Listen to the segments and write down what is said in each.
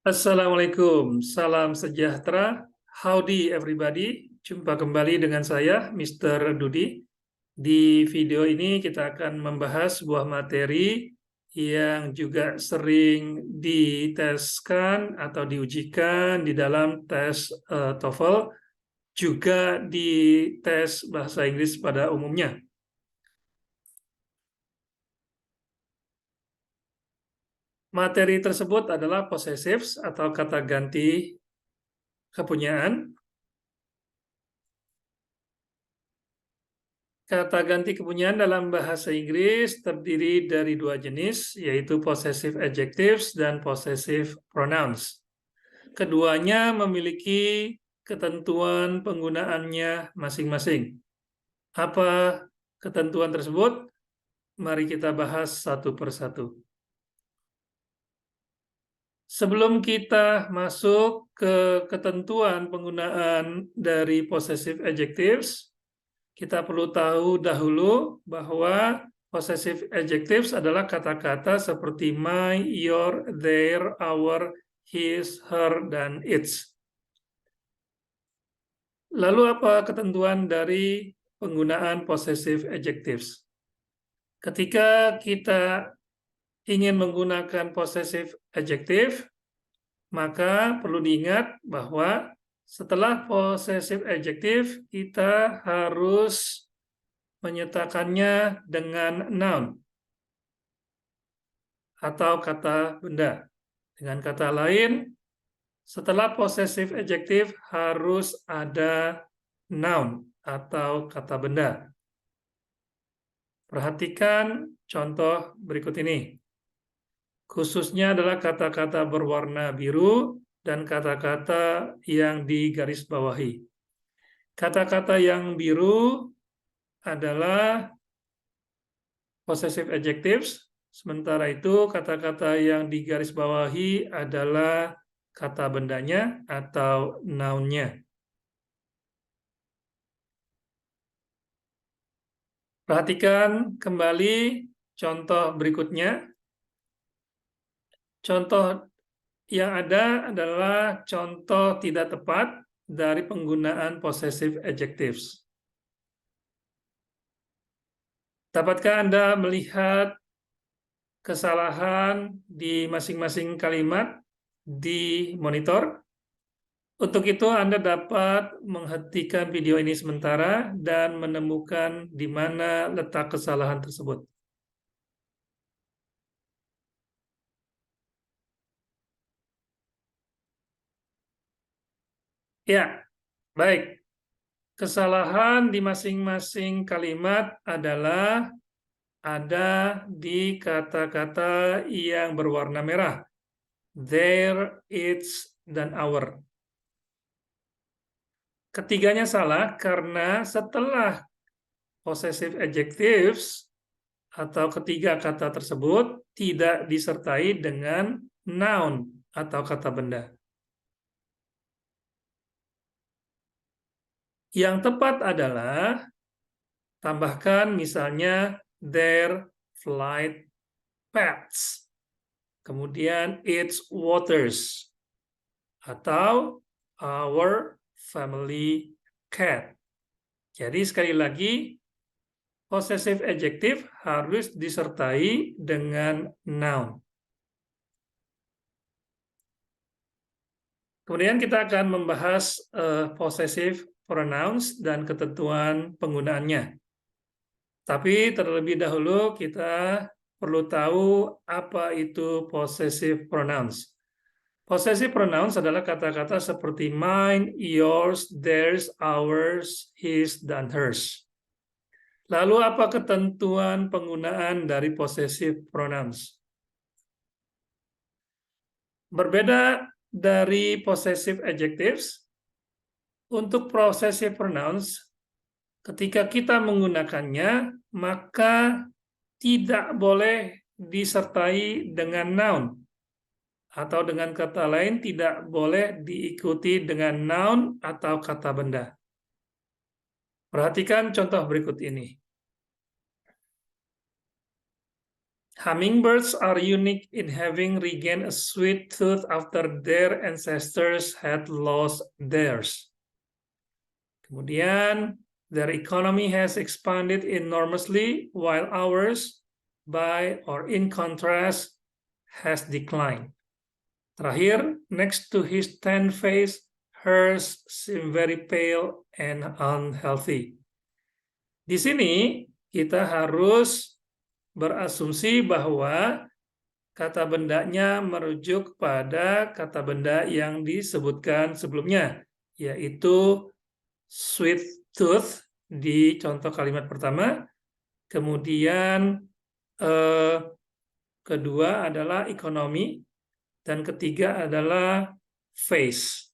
Assalamualaikum, salam sejahtera. Howdy everybody, jumpa kembali dengan saya, Mr. Dudi. Di video ini kita akan membahas sebuah materi yang juga sering diteskan atau diujikan di dalam tes TOEFL, juga di tes bahasa Inggris pada umumnya. Materi tersebut adalah possessives atau kata ganti kepunyaan. Kata ganti kepunyaan dalam bahasa Inggris terdiri dari dua jenis, yaitu possessive adjectives dan possessive pronouns. Keduanya memiliki ketentuan penggunaannya masing-masing. Apa ketentuan tersebut? Mari kita bahas satu persatu. Sebelum kita masuk ke ketentuan penggunaan dari possessive adjectives, kita perlu tahu dahulu bahwa possessive adjectives adalah kata-kata seperti my, your, their, our, his, her, dan its. Lalu apa ketentuan dari penggunaan possessive adjectives? Ketika kita ingin menggunakan possessive adjective, maka perlu diingat bahwa setelah possessive adjective kita harus menyertakannya dengan noun atau kata benda. Dengan kata lain, setelah possessive adjective harus ada noun atau kata benda. Perhatikan contoh berikut ini. Khususnya adalah kata-kata berwarna biru dan kata-kata yang digarisbawahi. Kata-kata yang biru adalah possessive adjectives, sementara itu kata-kata yang digarisbawahi adalah kata bendanya atau noun-nya. Perhatikan kembali contoh berikutnya. Contoh yang ada adalah contoh tidak tepat dari penggunaan possessive adjectives. Dapatkah Anda melihat kesalahan di masing-masing kalimat di monitor? Untuk itu Anda dapat menghentikan video ini sementara dan menemukan di mana letak kesalahan tersebut. Ya, baik. Kesalahan di masing-masing kalimat adalah ada di kata-kata yang berwarna merah. Their, its, dan our. Ketiganya salah karena setelah possessive adjectives atau ketiga kata tersebut tidak disertai dengan noun atau kata benda. Yang tepat adalah tambahkan misalnya their flight paths, kemudian its waters, atau our family cat. Jadi sekali lagi, possessive adjective harus disertai dengan noun. Kemudian kita akan membahas possessive pronouns dan ketentuan penggunaannya. Tapi terlebih dahulu kita perlu tahu apa itu possessive pronouns. Possessive pronouns adalah kata-kata seperti mine, yours, theirs, ours, his, dan hers. Lalu apa ketentuan penggunaan dari possessive pronouns? Berbeda dari possessive adjectives, untuk possessive pronouns, ketika kita menggunakannya, maka tidak boleh disertai dengan noun. Atau dengan kata lain, tidak boleh diikuti dengan noun atau kata benda. Perhatikan contoh berikut ini. Hummingbirds are unique in having regained a sweet tooth after their ancestors had lost theirs. Kemudian, their economy has expanded enormously while ours, by or in contrast, has declined. Terakhir, next to his tanned face, hers seem very pale and unhealthy. Di sini kita harus berasumsi bahwa kata bendanya merujuk pada kata benda yang disebutkan sebelumnya, yaitu sweet tooth di contoh kalimat pertama, kemudian kedua adalah ekonomi, dan ketiga adalah face.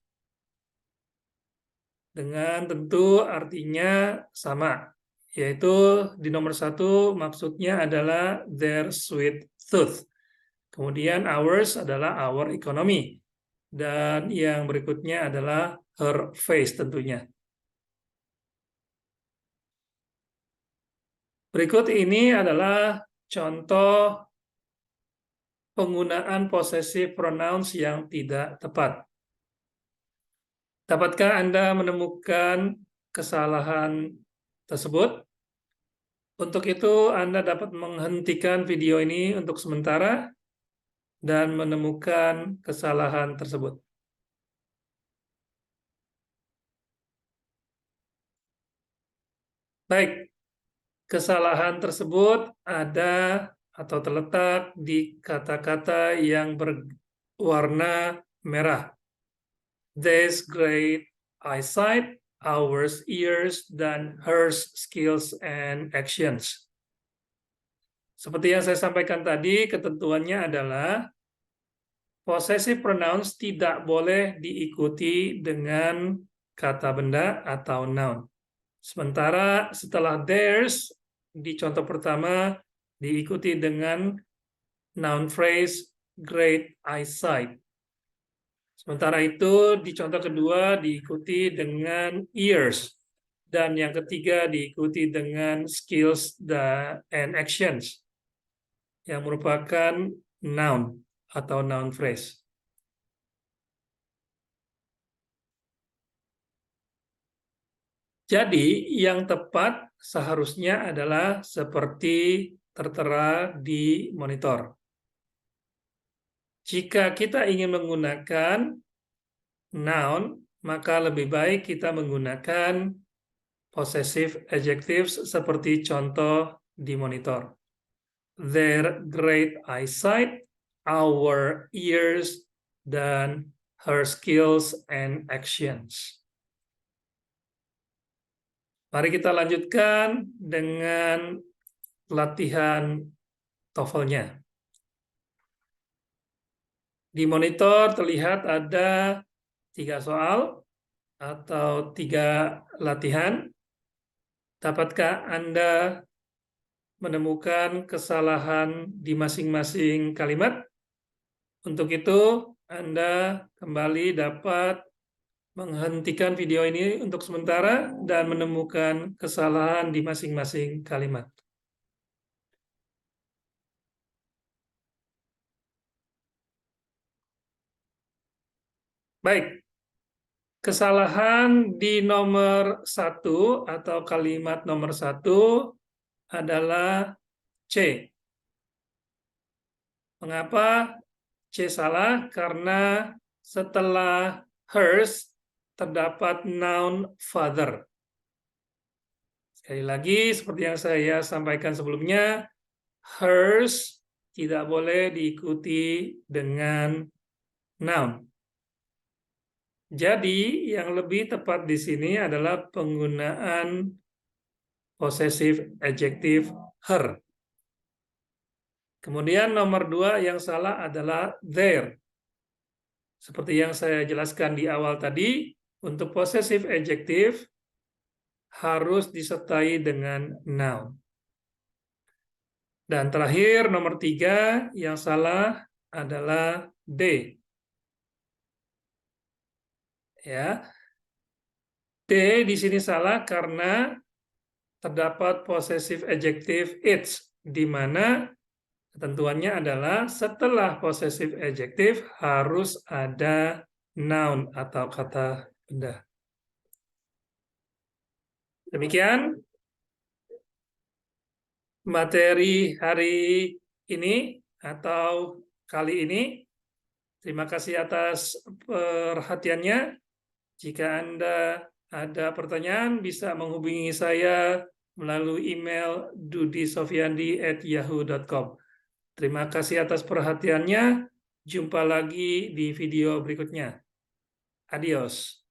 Dengan tentu artinya sama, yaitu di nomor 1 maksudnya adalah their sweet tooth. Kemudian ours adalah our economy. Dan yang berikutnya adalah her face tentunya. Berikut ini adalah contoh penggunaan possessive pronouns yang tidak tepat. Dapatkah Anda menemukan kesalahan tersebut? Untuk itu, Anda dapat menghentikan video ini untuk sementara dan menemukan kesalahan tersebut. Baik, kesalahan tersebut ada atau terletak di kata-kata yang berwarna merah. Theirs great eyesight, ours ears, dan hers skills and actions. Seperti yang saya sampaikan tadi, ketentuannya adalah possessive pronouns tidak boleh diikuti dengan kata benda atau noun. Sementara setelah theirs di contoh pertama diikuti dengan noun phrase great eyesight. Sementara itu di contoh kedua diikuti dengan ears, dan yang ketiga diikuti dengan skills and actions yang merupakan noun atau noun phrase. Jadi yang tepat seharusnya adalah seperti tertera di monitor. Jika kita ingin menggunakan noun, maka lebih baik kita menggunakan possessive adjectives seperti contoh di monitor. Their great eyesight, our ears, dan her skills and actions. Mari kita lanjutkan dengan latihan TOEFL-nya. Di monitor terlihat ada 3 soal atau 3 latihan. Dapatkah Anda menemukan kesalahan di masing-masing kalimat? Untuk itu, Anda kembali dapat menghentikan video ini untuk sementara dan menemukan kesalahan di masing-masing kalimat. Baik, kesalahan di nomor 1 atau kalimat nomor 1 adalah C. Mengapa C salah? Karena setelah hers terdapat noun father. Sekali lagi, seperti yang saya sampaikan sebelumnya, hers tidak boleh diikuti dengan noun. Jadi, yang lebih tepat di sini adalah penggunaan possessive adjective her. Kemudian nomor 2 yang salah adalah their. Seperti yang saya jelaskan di awal tadi, untuk possessive adjective harus disertai dengan noun. Dan terakhir nomor 3 yang salah adalah D. Ya. D di sini salah karena terdapat possessive adjective its, di mana Ketentuannya adalah setelah possessive adjective harus ada noun atau kata benda. Demikian materi hari ini atau kali ini. Terima kasih atas perhatiannya. Jika Anda ada pertanyaan, bisa menghubungi saya melalui email dudisofyandi@yahoo.com. Terima kasih atas perhatiannya. Jumpa lagi di video berikutnya. Adios.